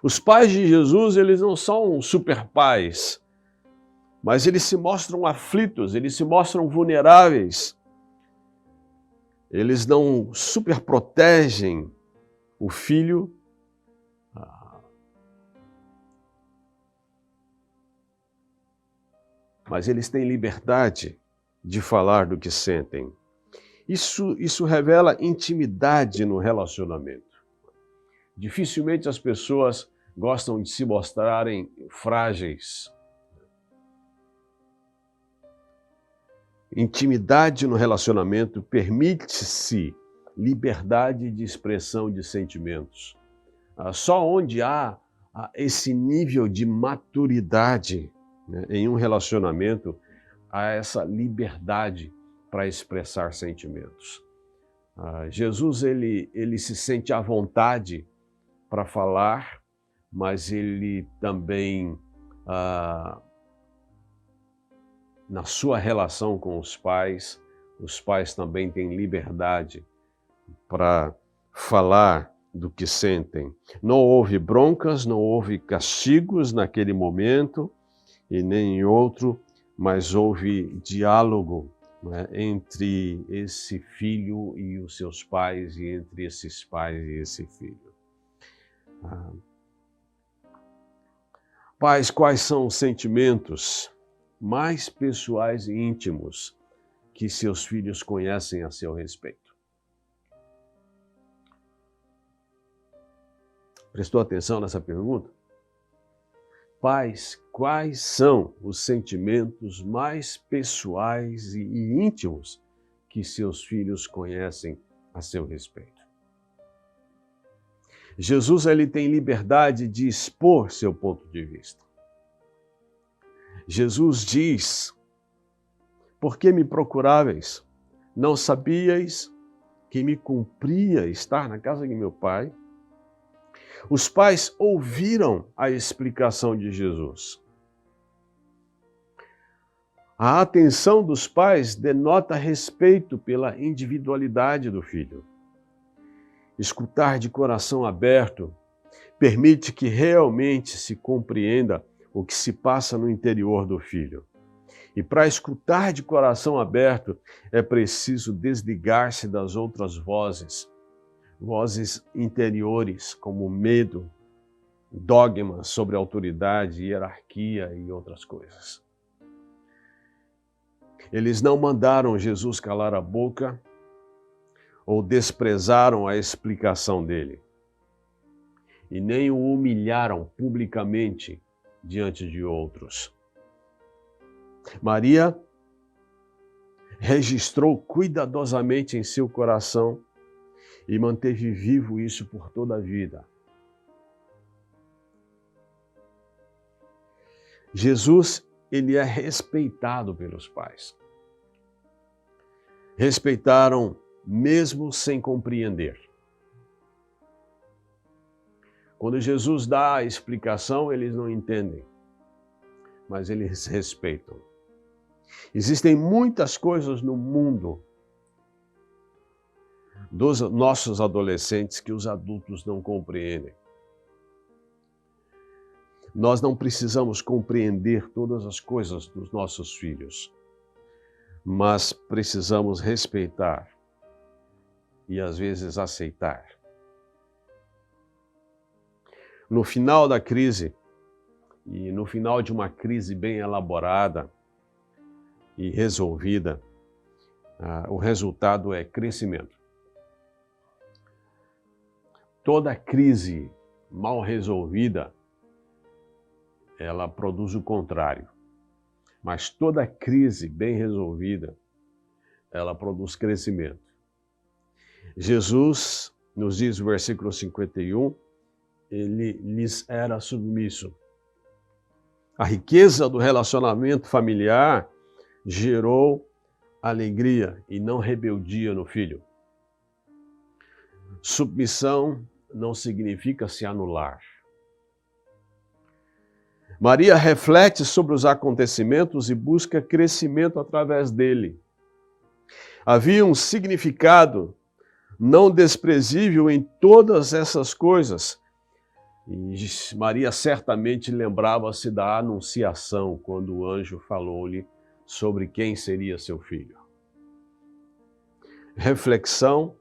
C: Os pais de Jesus, eles não são super pais, mas eles se mostram aflitos, eles se mostram vulneráveis. Eles não super protegem o filho, mas eles têm liberdade de falar do que sentem. Isso revela intimidade no relacionamento. Dificilmente as pessoas gostam de se mostrarem frágeis. Intimidade no relacionamento permite-se liberdade de expressão de sentimentos. Só onde há esse nível de maturidade, né, em um relacionamento, há essa liberdade para expressar sentimentos. Jesus, ele se sente à vontade para falar, mas ele também, na sua relação com os pais também têm liberdade para falar do que sentem. Não houve broncas, não houve castigos naquele momento e nem em outro, mas houve diálogo, né, entre esse filho e os seus pais e entre esses pais e esse filho. Pais, quais são os sentimentos mais pessoais e íntimos que seus filhos conhecem a seu respeito? Prestou atenção nessa pergunta? Pais, quais são os sentimentos mais pessoais e íntimos que seus filhos conhecem a seu respeito? Jesus, ele tem liberdade de expor seu ponto de vista. Jesus diz: por que me procuráveis? Não sabíeis que me cumpria estar na casa de meu pai? Os pais ouviram a explicação de Jesus. A atenção dos pais denota respeito pela individualidade do filho. Escutar de coração aberto permite que realmente se compreenda o que se passa no interior do filho. E para escutar de coração aberto, é preciso desligar-se das outras vozes interiores, como medo, dogmas sobre autoridade, hierarquia e outras coisas. Eles não mandaram Jesus calar a boca ou desprezaram a explicação dele, e nem o humilharam publicamente diante de outros. Maria registrou cuidadosamente em seu coração e manteve vivo isso por toda a vida. Jesus, ele é respeitado pelos pais. Respeitaram mesmo sem compreender. Quando Jesus dá a explicação, eles não entendem, mas eles respeitam. Existem muitas coisas no mundo dos nossos adolescentes que os adultos não compreendem. Nós não precisamos compreender todas as coisas dos nossos filhos, mas precisamos respeitar e às vezes aceitar. No final da crise, e no final de uma crise bem elaborada e resolvida, o resultado é crescimento. Toda crise mal resolvida, ela produz o contrário. Mas toda crise bem resolvida, ela produz crescimento. Jesus, nos diz no versículo 51, ele lhes era submisso. A riqueza do relacionamento familiar gerou alegria e não rebeldia no filho. Submissão não significa se anular. Maria reflete sobre os acontecimentos e busca crescimento através dele. Havia um significado não desprezível em todas essas coisas. E Maria certamente lembrava-se da anunciação, quando o anjo falou-lhe sobre quem seria seu filho. Reflexão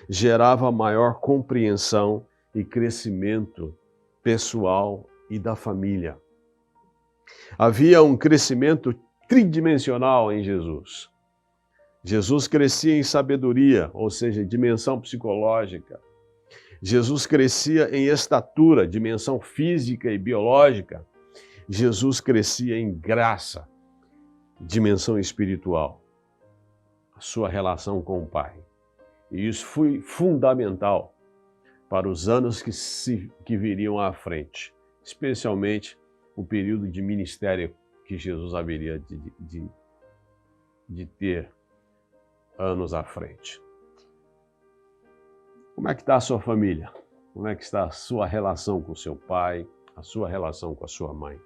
C: gerava maior compreensão e crescimento pessoal e da família. Havia um crescimento tridimensional em Jesus. Jesus crescia em sabedoria, ou seja, dimensão psicológica. Jesus crescia em estatura, dimensão física e biológica. Jesus crescia em graça, dimensão espiritual. A sua relação com o Pai. E isso foi fundamental para os anos que viriam à frente, especialmente o período de ministério que Jesus haveria de ter anos à frente. Como é que está a sua família? Como é que está a sua relação com o seu pai, a sua relação com a sua mãe?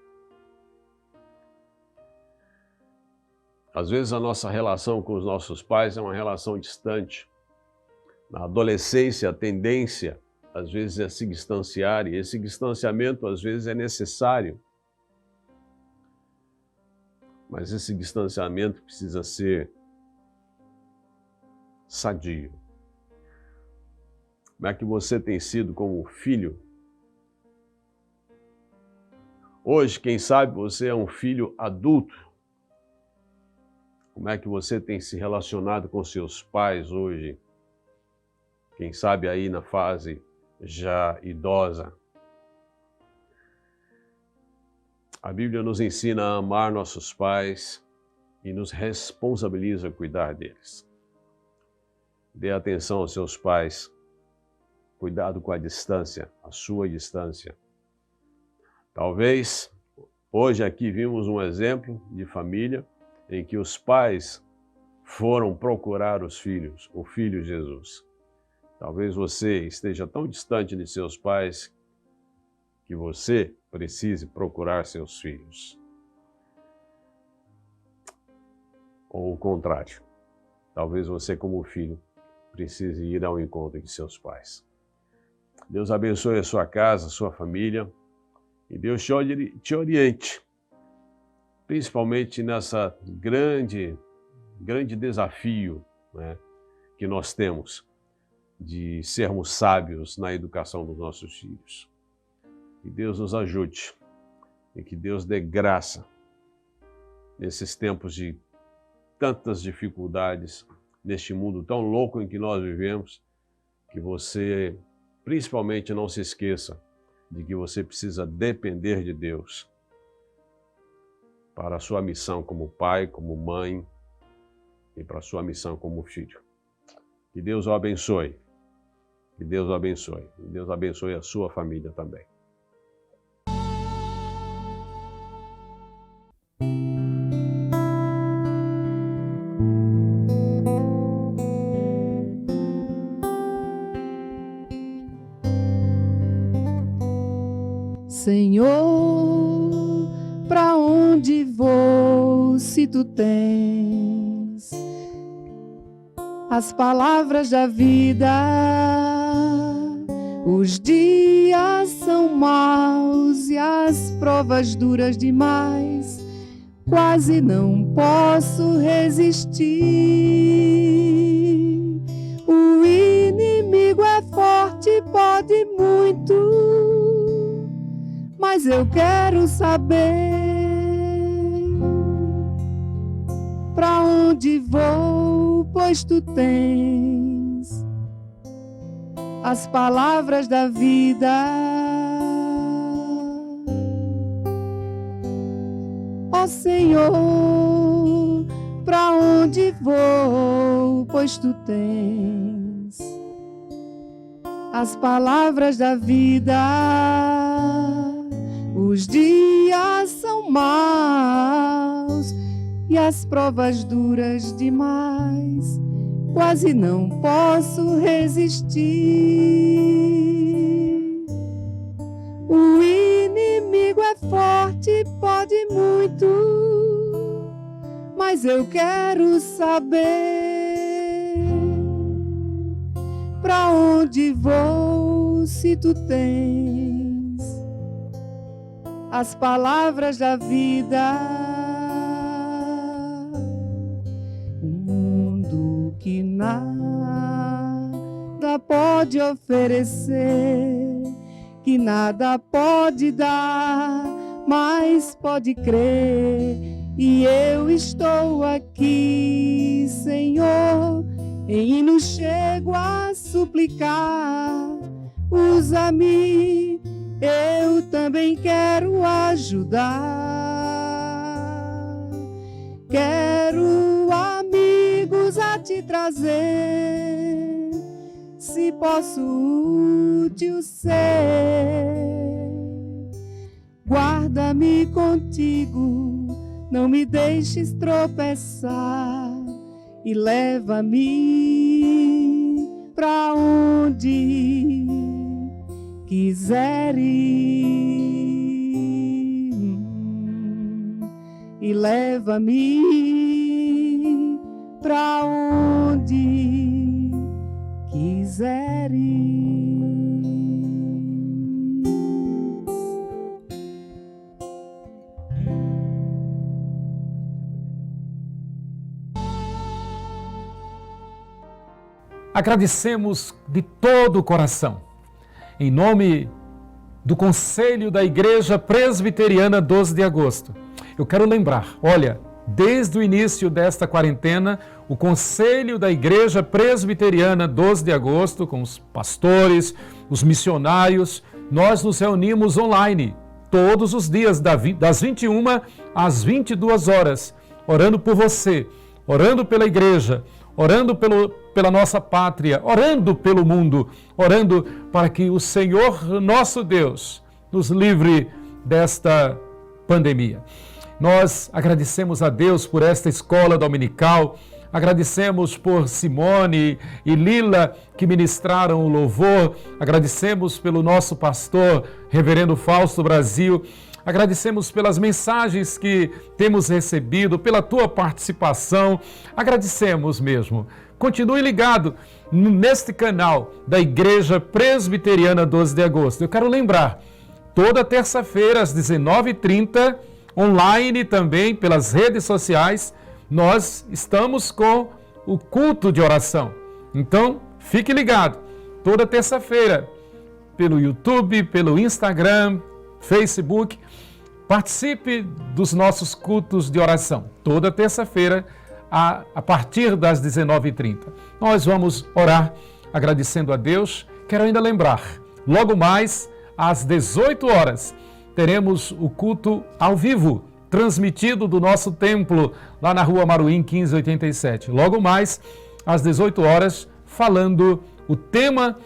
C: Às vezes a nossa relação com os nossos pais é uma relação distante. Na adolescência, a tendência, às vezes, é se distanciar, e esse distanciamento, às vezes, é necessário. Mas esse distanciamento precisa ser sadio. Como é que você tem sido como filho? Hoje, quem sabe, você é um filho adulto. Como é que você tem se relacionado com seus pais hoje? Quem sabe aí na fase já idosa. A Bíblia nos ensina a amar nossos pais e nos responsabiliza a cuidar deles. Dê atenção aos seus pais. Cuidado com a distância, a sua distância. Talvez hoje aqui vimos um exemplo de família em que os pais foram procurar os filhos, o filho Jesus. Talvez você esteja tão distante de seus pais que você precise procurar seus filhos. ou o contrário. Talvez você, como filho, precise ir ao encontro de seus pais. Deus abençoe a sua casa, a sua família, e Deus te oriente, principalmente nessa grande desafio, né, que nós temos de sermos sábios na educação dos nossos filhos. Que Deus nos ajude e que Deus dê graça nesses tempos de tantas dificuldades, neste mundo tão louco em que nós vivemos, que você principalmente não se esqueça de que você precisa depender de Deus para a sua missão como pai, como mãe e para a sua missão como filho. Que Deus o abençoe. Que Deus o abençoe. Que Deus abençoe a sua família também.
B: Senhor, para onde vou se tu tens as palavras da vida? Os dias são maus e as provas duras demais, quase não posso resistir. O inimigo é forte, pode muito, mas eu quero saber pra onde vou, pois tu tens as palavras da vida. Ó Senhor, pra onde vou, pois tu tens as palavras da vida. Os dias são maus e as provas duras demais, quase não posso resistir. O inimigo é forte, pode muito, mas eu quero saber pra onde vou se tu tens as palavras da vida. Um mundo que nada pode oferecer, que nada pode dar, mas pode crer. E eu estou aqui, Senhor, em hino chego a suplicar. Usa-me, eu também quero ajudar. Quero amigos a te trazer, se posso útil ser. Guarda-me contigo, não me deixes tropeçar, e leva-me pra onde quiser ir, e leva-me pra onde quiser ir.
A: Agradecemos de todo o coração, em nome do Conselho da Igreja Presbiteriana 12 de Agosto. Eu quero lembrar, olha, desde o início desta quarentena, o Conselho da Igreja Presbiteriana 12 de Agosto, com os pastores, os missionários, nós nos reunimos online todos os dias, das 21 às 22 horas, orando por você, orando pela igreja, orando pela nossa pátria, orando pelo mundo, orando para que o Senhor nosso Deus nos livre desta pandemia. Nós agradecemos a Deus por esta escola dominical, agradecemos por Simone e Lila que ministraram o louvor, agradecemos pelo nosso pastor, Reverendo Fausto Brasil, Agradecemos pelas mensagens que temos recebido, pela tua participação. Agradecemos mesmo. Continue ligado neste canal da Igreja Presbiteriana 12 de Agosto. Eu quero lembrar, toda terça-feira às 19h30, online também pelas redes sociais, nós estamos com o culto de oração. Então, fique ligado. Toda terça-feira, pelo YouTube, pelo Instagram, Facebook, participe dos nossos cultos de oração. Toda terça-feira, a partir das 19h30. Nós vamos orar agradecendo a Deus. Quero ainda lembrar, logo mais às 18 horas, teremos o culto ao vivo, transmitido do nosso templo, lá na Rua Maruim, 1587. Logo mais às 18 horas, falando o tema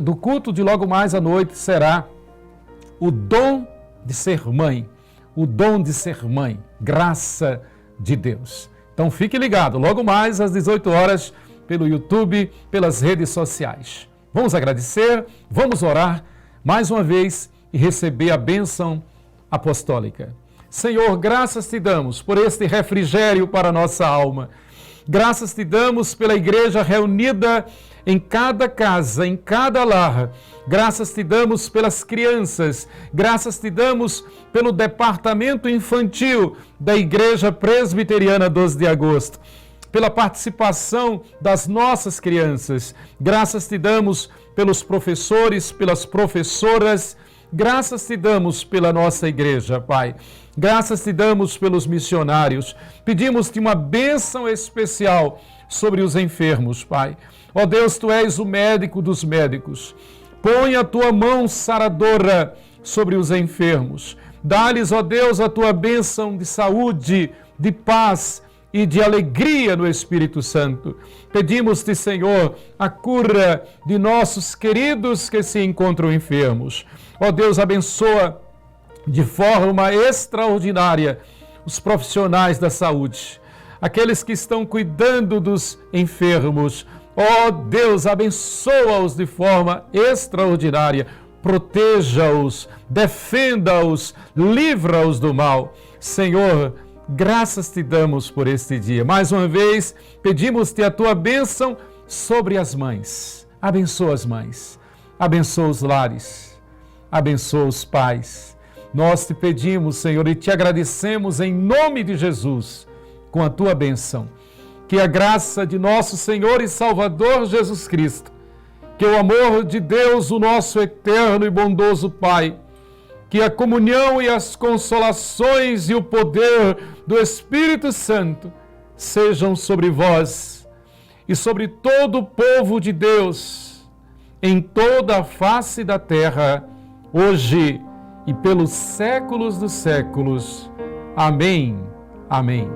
A: do culto de logo mais à noite será o dom de ser mãe. O dom de ser mãe, graça de Deus. Então fique ligado, logo mais às 18 horas, pelo YouTube, pelas redes sociais. Vamos agradecer, vamos orar mais uma vez e receber a bênção apostólica. Senhor, graças te damos por este refrigério para a nossa alma. Graças te damos pela igreja reunida em cada casa, em cada lar. Graças te damos pelas crianças. Graças te damos pelo departamento infantil da Igreja Presbiteriana 12 de Agosto. Pela participação das nossas crianças. Graças te damos pelos professores, pelas professoras. Graças te damos pela nossa igreja, Pai. Graças te damos pelos missionários. Pedimos-te uma bênção especial sobre os enfermos, Pai. Ó Deus, tu és o médico dos médicos. Põe a tua mão saradora sobre os enfermos. Dá-lhes, ó Deus, a tua bênção de saúde, de paz e de alegria no Espírito Santo. Pedimos-te, Senhor, a cura de nossos queridos que se encontram enfermos. Ó Deus, abençoa de forma extraordinária os profissionais da saúde, aqueles que estão cuidando dos enfermos. Ó Deus, abençoa-os de forma extraordinária, proteja-os, defenda-os, livra-os do mal. Senhor, graças te damos por este dia. Mais uma vez, pedimos-te a tua bênção sobre as mães. Abençoa as mães, abençoa os lares, abençoa os pais. Nós te pedimos, Senhor, e te agradecemos em nome de Jesus, com a tua bênção. Que a graça de nosso Senhor e Salvador Jesus Cristo, que o amor de Deus, o nosso eterno e bondoso Pai, que a comunhão e as consolações e o poder do Espírito Santo sejam sobre vós e sobre todo o povo de Deus, em toda a face da terra, hoje e pelos séculos dos séculos. Amém. Amém.